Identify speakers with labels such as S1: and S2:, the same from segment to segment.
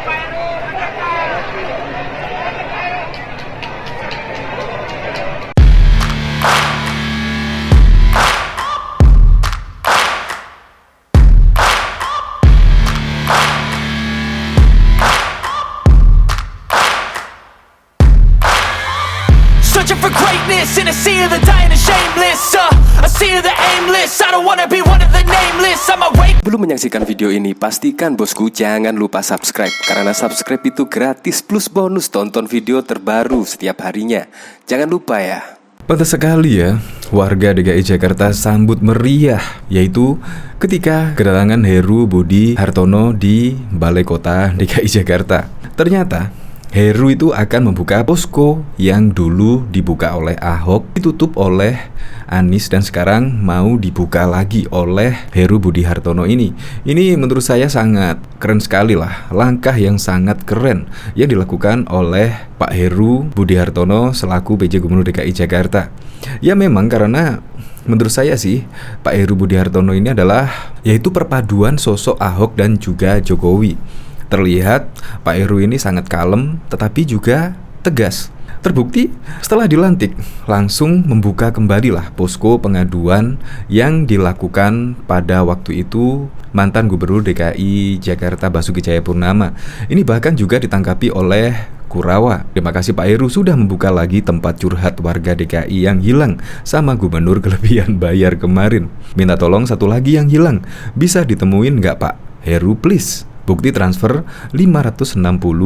S1: Searching for greatness in a sea of the dying and shameless, a sea of the aimless. I don't wanna be one of the nameless. I'm awake.
S2: Belum menyaksikan video ini, pastikan bosku jangan lupa subscribe. Karena subscribe itu gratis plus bonus tonton video terbaru setiap harinya. Jangan lupa ya.
S3: Pantas sekali ya, warga DKI Jakarta sambut meriah, yaitu ketika kedatangan Heru Budi Hartono di Balai Kota DKI Jakarta. Ternyata Heru itu akan membuka posko yang dulu dibuka oleh Ahok, ditutup oleh Anies, dan sekarang mau dibuka lagi oleh Heru Budi Hartono ini. Ini menurut saya sangat keren sekali lah, langkah yang sangat keren yang dilakukan oleh Pak Heru Budi Hartono selaku PJ Gubernur DKI Jakarta. Ya memang karena menurut saya sih Pak Heru Budi Hartono ini adalah yaitu perpaduan sosok Ahok dan juga Jokowi. Terlihat Pak Heru ini sangat kalem tetapi juga tegas. Terbukti setelah dilantik langsung membuka kembali lah posko pengaduan yang dilakukan pada waktu itu mantan Gubernur DKI Jakarta Basuki Cahayapurnama. Ini bahkan juga ditanggapi oleh Kurawa. Terima kasih Pak Heru sudah membuka lagi tempat curhat warga DKI yang hilang sama gubernur kelebihan bayar kemarin. Minta tolong satu lagi yang hilang, bisa ditemuin nggak Pak Heru please? Bukti transfer 560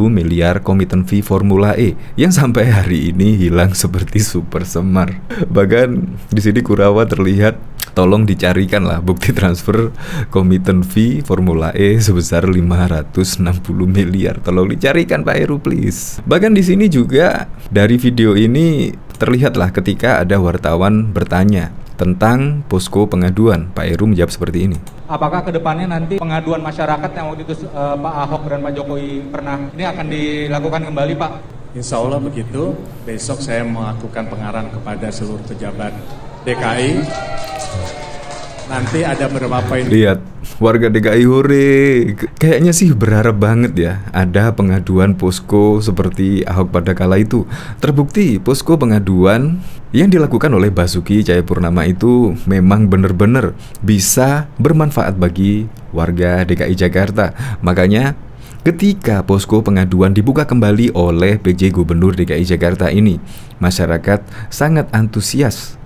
S3: miliar komitmen fee Formula E yang sampai hari ini hilang seperti super semar. Bahkan di sini Kurawa terlihat tolong dicarikan lah bukti transfer komitmen fee Formula E sebesar 560 miliar. Tolong dicarikan Pak Heru please. Bahkan di sini juga dari video ini terlihatlah ketika ada wartawan bertanya tentang posko pengaduan, Pak Heru menjawab seperti ini.
S4: Apakah kedepannya nanti pengaduan masyarakat yang waktu itu Pak Ahok dan Pak Jokowi pernah ini akan dilakukan kembali Pak?
S5: Insya Allah begitu. Besok saya melakukan pengarahan kepada seluruh pejabat DKI. Nanti ada beberapa ini.
S3: Lihat, warga DKI hore. Kayaknya sih berharap banget ya ada pengaduan posko seperti Ahok pada kala itu. Terbukti posko pengaduan yang dilakukan oleh Basuki Cahayapurnama itu memang benar-benar bisa bermanfaat bagi warga DKI Jakarta. Makanya ketika posko pengaduan dibuka kembali oleh PJ Gubernur DKI Jakarta ini, masyarakat sangat antusias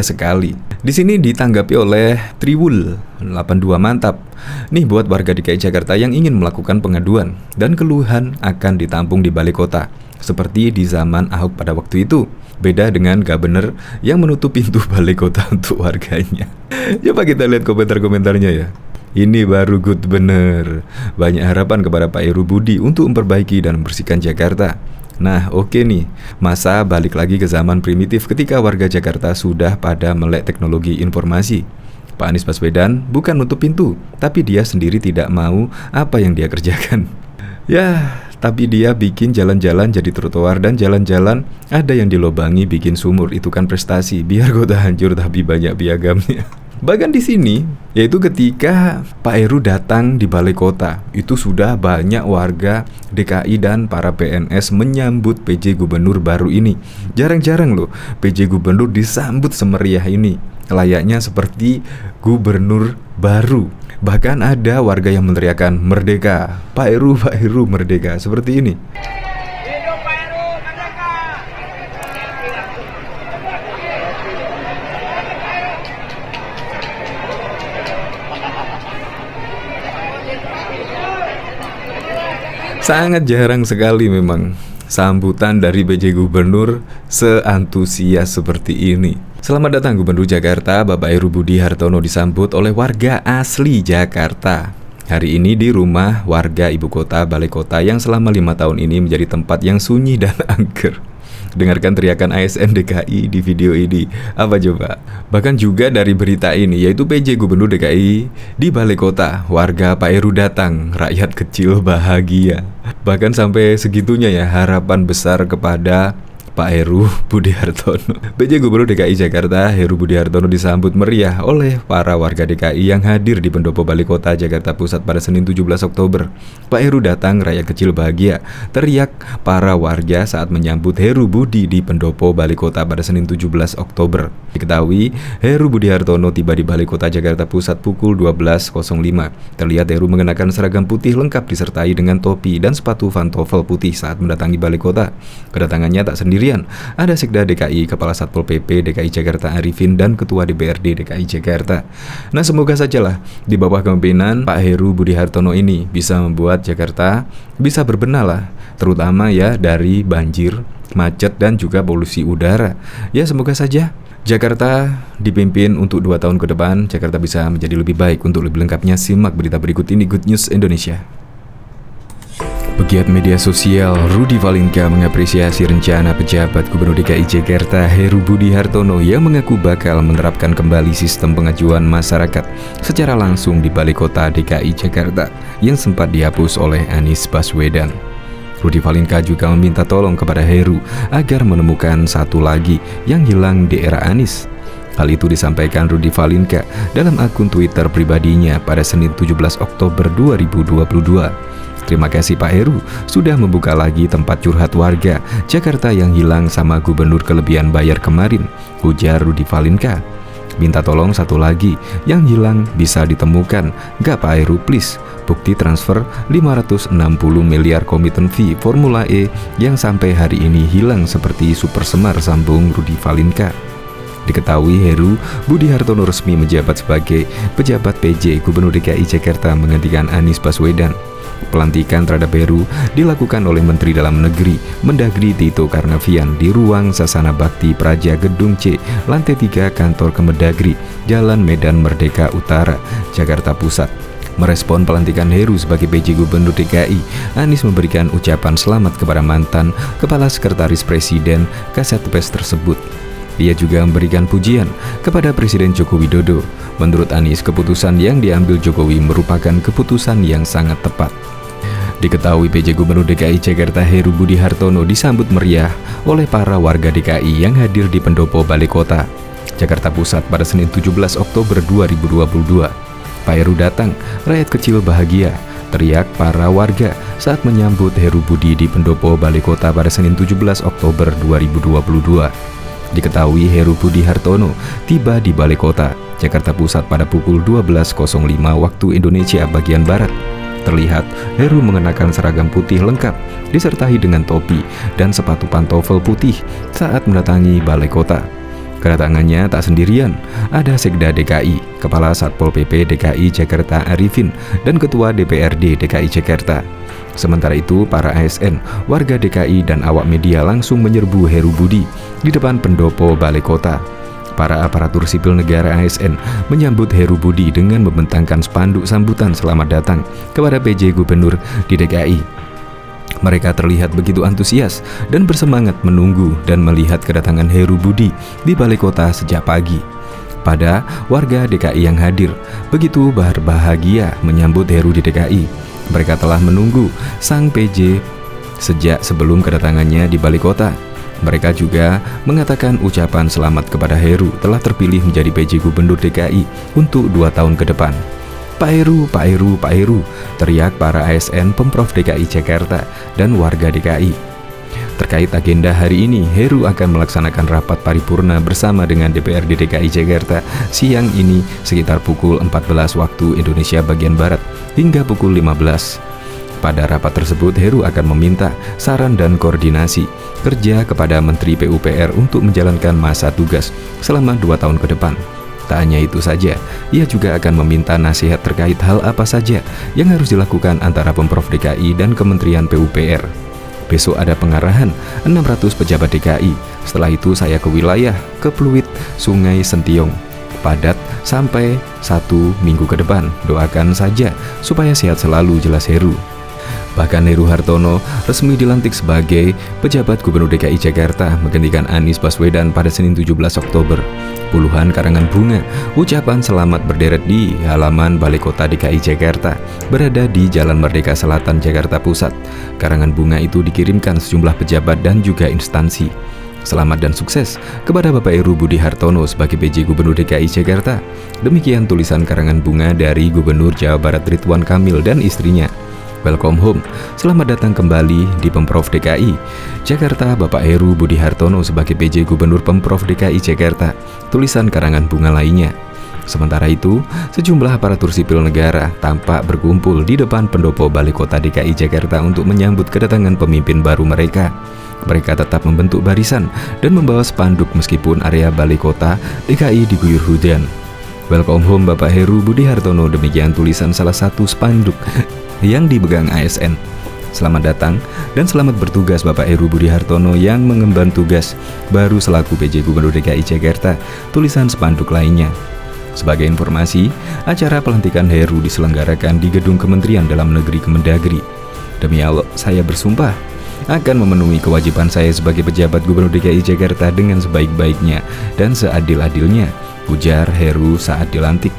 S3: sekali. Di sini ditanggapi oleh Triwul 82 mantap. Nih buat warga DKI Jakarta yang ingin melakukan pengaduan dan keluhan akan ditampung di balai kota seperti di zaman Ahok pada waktu itu. Beda dengan Gubernur yang menutup pintu balai kota untuk warganya. Coba kita lihat komentar-komentarnya ya. Ini baru good bener. Banyak harapan kepada Pak Heru Budi untuk memperbaiki dan membersihkan Jakarta. Nah oke nih, masa balik lagi ke zaman primitif ketika warga Jakarta sudah pada melek teknologi informasi. Pak Anies Baswedan bukan nutup pintu, tapi dia sendiri tidak mau apa yang dia kerjakan. Ya, tapi dia bikin jalan-jalan jadi trotoar dan jalan-jalan ada yang dilobangi bikin sumur. Itu kan prestasi, biar kota hancur tapi banyak piagamnya. Bahkan di sini, yaitu ketika Pak Heru datang di balai kota, itu sudah banyak warga DKI dan para PNS menyambut PJ Gubernur baru ini. Jarang-jarang loh PJ Gubernur disambut semeriah ini, layaknya seperti gubernur baru. Bahkan ada warga yang meneriakan merdeka, Pak Heru merdeka, seperti ini. Sangat jarang sekali memang sambutan dari PJ Gubernur seantusias seperti ini. Selamat datang Gubernur Jakarta, Bapak Heru Budi Hartono disambut oleh warga asli Jakarta. Hari ini di rumah warga ibu kota Balai Kota yang selama 5 tahun ini menjadi tempat yang sunyi dan angker. Dengarkan teriakan ASN DKI di video ini. Apa coba? Bahkan juga dari berita ini, yaitu PJ Gubernur DKI di Balai Kota, warga Pak Heru datang, rakyat kecil bahagia. Bahkan sampai segitunya ya harapan besar kepada Pak Heru Budi Hartono. PJ Gubernur DKI Jakarta Heru Budi Hartono disambut meriah oleh para warga DKI yang hadir di Pendopo Balai Kota Jakarta Pusat pada Senin 17 Oktober. Pak Heru datang, rakyat kecil bahagia, teriak para warga saat menyambut Heru Budi di Pendopo Balai Kota pada Senin 17 Oktober. Diketahui Heru Budi Hartono tiba di Balai Kota Jakarta Pusat pukul 12.05. Terlihat Heru mengenakan seragam putih lengkap disertai dengan topi dan sepatu pantofel putih saat mendatangi Balai Kota. Kedatangannya tak sendirian, ada Sekda DKI, Kepala Satpol PP DKI Jakarta Arifin, dan Ketua DPRD DKI Jakarta. Nah, semoga sajalah di bawah kepemimpinan Pak Heru Budi Hartono ini bisa membuat Jakarta bisa berbenah lah, terutama ya dari banjir, macet, dan juga polusi udara. Ya, semoga saja Jakarta dipimpin untuk 2 tahun ke depan, Jakarta bisa menjadi lebih baik. Untuk lebih lengkapnya simak berita berikut ini, Good News Indonesia. Pegiat media sosial Rudy Valinka mengapresiasi rencana pejabat Gubernur DKI Jakarta Heru Budi Hartono yang mengaku bakal menerapkan kembali sistem pengajuan masyarakat secara langsung di Balai Kota DKI Jakarta yang sempat dihapus oleh Anies Baswedan. Rudy Valinka juga meminta tolong kepada Heru agar menemukan satu lagi yang hilang di era Anies. Hal itu disampaikan Rudy Valinka dalam akun Twitter pribadinya pada Senin 17 Oktober 2022. Terima kasih Pak Heru sudah membuka lagi tempat curhat warga Jakarta yang hilang sama gubernur kelebihan bayar kemarin, ujar Rudy Valinka. Minta tolong satu lagi yang hilang bisa ditemukan. Gak Pak Heru please, bukti transfer 560 miliar komitmen fee Formula E yang sampai hari ini hilang seperti Super Semar, sambung Rudy Valinka. Diketahui Heru Budi Hartono resmi menjabat sebagai pejabat PJ Gubernur DKI Jakarta menggantikan Anies Baswedan. Pelantikan terhadap Heru dilakukan oleh Menteri Dalam Negeri Mendagri Tito Karnavian di ruang Sasana Bakti Praja Gedung C, lantai 3 kantor Kemendagri, Jalan Medan Merdeka Utara, Jakarta Pusat. Merespon pelantikan Heru sebagai PJ Gubernur DKI, Anies memberikan ucapan selamat kepada mantan Kepala Sekretaris Presiden Kasatpes tersebut. Ia juga memberikan pujian kepada Presiden Joko Widodo. Menurut Anies, keputusan yang diambil Jokowi merupakan keputusan yang sangat tepat. Diketahui PJ Gubernur DKI Jakarta Heru Budi Hartono disambut meriah oleh para warga DKI yang hadir di Pendopo Balai Kota Jakarta Pusat pada Senin 17 Oktober 2022. Pak Heru datang, rakyat kecil bahagia, teriak para warga saat menyambut Heru Budi di Pendopo Balai Kota pada Senin 17 Oktober 2022. Diketahui Heru Budi Hartono tiba di Balai Kota Jakarta Pusat pada pukul 12.05 waktu Indonesia bagian Barat. Terlihat Heru mengenakan seragam putih lengkap disertai dengan topi dan sepatu pantofel putih saat mendatangi Balai Kota. Kedatangannya tak sendirian, ada Sekda DKI, Kepala Satpol PP DKI Jakarta Arifin, dan Ketua DPRD DKI Jakarta. Sementara itu, para ASN, warga DKI, dan awak media langsung menyerbu Heru Budi di depan Pendopo Balai Kota. Para aparatur sipil negara ASN menyambut Heru Budi dengan membentangkan spanduk sambutan selamat datang kepada PJ Gubernur di DKI. Mereka terlihat begitu antusias dan bersemangat menunggu dan melihat kedatangan Heru Budi di Balai Kota sejak pagi. Pada warga DKI yang hadir begitu berbahagia menyambut Heru di DKI. Mereka telah menunggu sang PJ sejak sebelum kedatangannya di Balai Kota. Mereka juga mengatakan ucapan selamat kepada Heru telah terpilih menjadi PJ Gubernur DKI untuk 2 tahun ke depan. Pak Heru, Pak Heru, Pak Heru, teriak para ASN Pemprov DKI Jakarta dan warga DKI. Terkait agenda hari ini, Heru akan melaksanakan rapat paripurna bersama dengan DPRD DKI Jakarta siang ini sekitar pukul 14 waktu Indonesia bagian Barat hingga pukul 15. Pada rapat tersebut, Heru akan meminta saran dan koordinasi kerja kepada Menteri PUPR untuk menjalankan masa tugas selama 2 tahun ke depan. Tak hanya itu saja, ia juga akan meminta nasihat terkait hal apa saja yang harus dilakukan antara Pemprov DKI dan Kementerian PUPR. Besok ada pengarahan 600 pejabat DKI. Setelah itu saya ke wilayah, ke Pluit, Sungai Sentiong, padat sampai 1 minggu ke depan. Doakan saja supaya sehat selalu, jelas Heru. Bahkan Heru Hartono resmi dilantik sebagai pejabat Gubernur DKI Jakarta menggantikan Anies Baswedan pada Senin 17 Oktober. Puluhan karangan bunga ucapan selamat berderet di halaman Balai Kota DKI Jakarta berada di Jalan Merdeka Selatan, Jakarta Pusat. Karangan bunga itu dikirimkan sejumlah pejabat dan juga instansi. Selamat dan sukses kepada Bapak Heru Budi Hartono sebagai PJ Gubernur DKI Jakarta. Demikian tulisan karangan bunga dari Gubernur Jawa Barat Ridwan Kamil dan istrinya. Welcome home, selamat datang kembali di Pemprov DKI Jakarta Bapak Heru Budi Hartono sebagai PJ Gubernur Pemprov DKI Jakarta. Tulisan karangan bunga lainnya. Sementara itu, sejumlah aparatur sipil negara tampak berkumpul di depan pendopo Balai Kota DKI Jakarta untuk menyambut kedatangan pemimpin baru mereka. Mereka tetap membentuk barisan dan membawa spanduk meskipun area Balai Kota DKI diguyur hujan. Welcome home Bapak Heru Budi Hartono, demikian tulisan salah satu spanduk yang dipegang ASN. Selamat datang dan selamat bertugas Bapak Heru Budi Hartono yang mengemban tugas baru selaku PJ Gubernur DKI Jakarta, tulisan spanduk lainnya. Sebagai informasi, acara pelantikan Heru diselenggarakan di Gedung Kementerian Dalam Negeri Kemendagri. Demi Allah, saya bersumpah akan memenuhi kewajiban saya sebagai pejabat Gubernur DKI Jakarta dengan sebaik-baiknya dan seadil-adilnya, ujar Heru saat dilantik.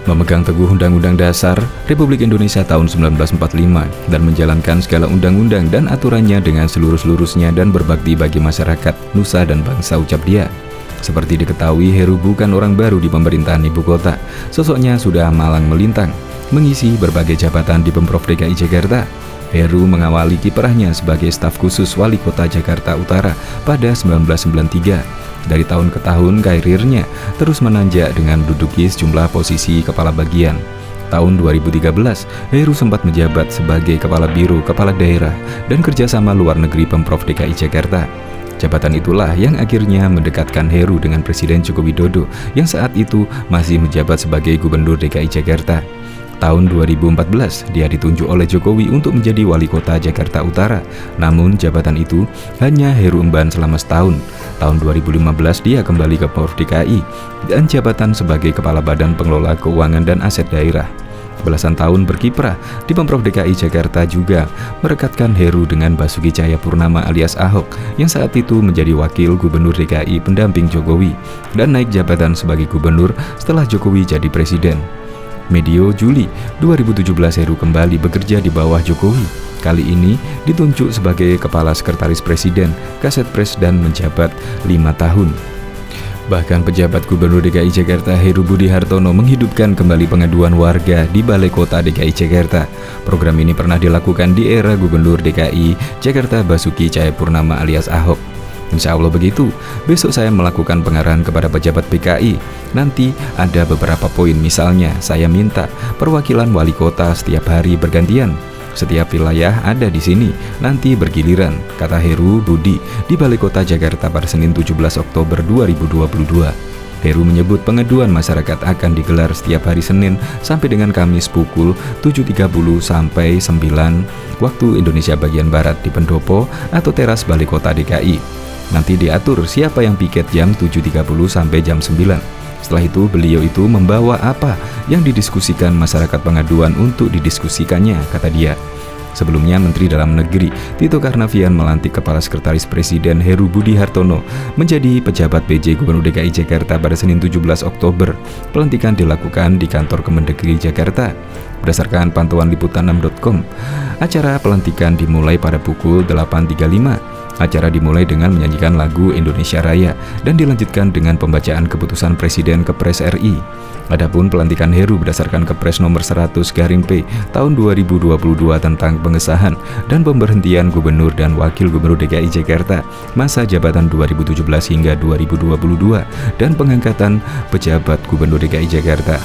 S3: Memegang teguh Undang-Undang Dasar Republik Indonesia tahun 1945 dan menjalankan segala undang-undang dan aturannya dengan seluruh-seluruhnya dan berbakti bagi masyarakat, nusa dan bangsa, ucap dia. Seperti diketahui, Heru bukan orang baru di pemerintahan ibu kota. Sosoknya sudah malang melintang, mengisi berbagai jabatan di Pemprov DKI Jakarta. Heru mengawali kiprahnya sebagai staf khusus Wali Kota Jakarta Utara pada 1993. Dari tahun ke tahun, karirnya terus menanjak dengan menduduki sejumlah posisi kepala bagian. Tahun 2013, Heru sempat menjabat sebagai Kepala Biro Kepala Daerah dan Kerjasama Luar Negeri Pemprov DKI Jakarta. Jabatan itulah yang akhirnya mendekatkan Heru dengan Presiden Joko Widodo yang saat itu masih menjabat sebagai Gubernur DKI Jakarta. Tahun 2014, dia ditunjuk oleh Jokowi untuk menjadi Wali Kota Jakarta Utara. Namun jabatan itu hanya Heru emban selama setahun. Tahun 2015 dia kembali ke Pemprov DKI dan jabatan sebagai Kepala Badan Pengelola Keuangan dan Aset Daerah. Belasan tahun berkiprah di Pemprov DKI Jakarta juga merekatkan Heru dengan Basuki Cahayapurnama alias Ahok yang saat itu menjadi Wakil Gubernur DKI pendamping Jokowi dan naik jabatan sebagai Gubernur setelah Jokowi jadi Presiden. Medio Juli 2017 Heru kembali bekerja di bawah Jokowi. Kali ini ditunjuk sebagai Kepala Sekretaris Presiden, Kasetpres dan menjabat 5 tahun. Bahkan pejabat Gubernur DKI Jakarta Heru Budi Hartono menghidupkan kembali pengaduan warga di Balai Kota DKI Jakarta. Program ini pernah dilakukan di era Gubernur DKI Jakarta Basuki Cahayapurnama alias Ahok. Insya Allah begitu. Besok saya melakukan pengarahan kepada pejabat PKI. Nanti ada beberapa poin, misalnya saya minta perwakilan wali kota setiap hari bergantian. Setiap wilayah ada di sini, nanti bergiliran, kata Heru Budi di Balai Kota Jakarta pada Senin 17 Oktober 2022. Heru menyebut pengaduan masyarakat akan digelar setiap hari Senin sampai dengan Kamis pukul 7.30 sampai 9 waktu Indonesia bagian Barat di pendopo atau teras Balai Kota DKI. Nanti diatur siapa yang piket jam 7.30 sampai jam 9. Setelah itu beliau itu membawa apa yang didiskusikan masyarakat pengaduan untuk didiskusikannya, kata dia. Sebelumnya Menteri Dalam Negeri Tito Karnavian melantik Kepala Sekretaris Presiden Heru Budi Hartono menjadi pejabat PJ Gubernur DKI Jakarta pada Senin 17 Oktober. Pelantikan dilakukan di kantor Kemendagri Jakarta. Berdasarkan pantauan liputan6.com, acara pelantikan dimulai pada pukul 8.35. Acara dimulai dengan menyanyikan lagu Indonesia Raya dan dilanjutkan dengan pembacaan keputusan Presiden Kepres RI. Adapun pelantikan Heru berdasarkan Kepres nomor 100/P tahun 2022 tentang pengesahan dan pemberhentian Gubernur dan Wakil Gubernur DKI Jakarta masa jabatan 2017 hingga 2022 dan pengangkatan pejabat Gubernur DKI Jakarta.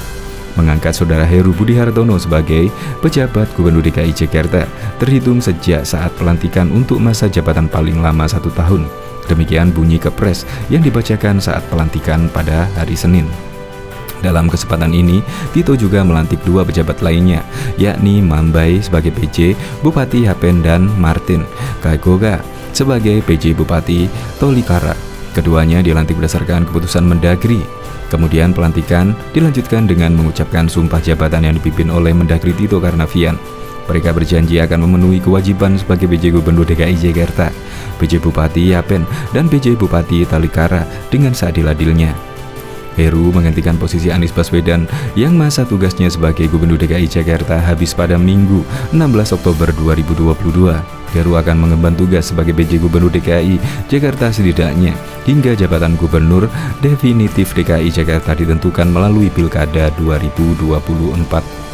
S3: Mengangkat Saudara Heru Budi Hartono sebagai pejabat Gubernur DKI Jakarta terhitung sejak saat pelantikan untuk masa jabatan paling lama 1 tahun. Demikian bunyi Kepres yang dibacakan saat pelantikan pada hari Senin. Dalam kesempatan ini, Tito juga melantik 2 pejabat lainnya, yakni Mambai sebagai PJ Bupati Hapen dan Martin Kagoga sebagai PJ Bupati Tolikara. Keduanya dilantik berdasarkan keputusan Mendagri. Kemudian pelantikan dilanjutkan dengan mengucapkan sumpah jabatan yang dipimpin oleh Mendagri Tito Karnavian. Mereka berjanji akan memenuhi kewajiban sebagai PJ Gubernur DKI Jakarta, PJ Bupati Yapen, dan PJ Bupati Tolikara dengan seadil-adilnya. Heru menggantikan posisi Anies Baswedan yang masa tugasnya sebagai Gubernur DKI Jakarta habis pada Minggu 16 Oktober 2022. Heru akan mengemban tugas sebagai PJ Gubernur DKI Jakarta setidaknya hingga jabatan Gubernur definitif DKI Jakarta ditentukan melalui Pilkada 2024.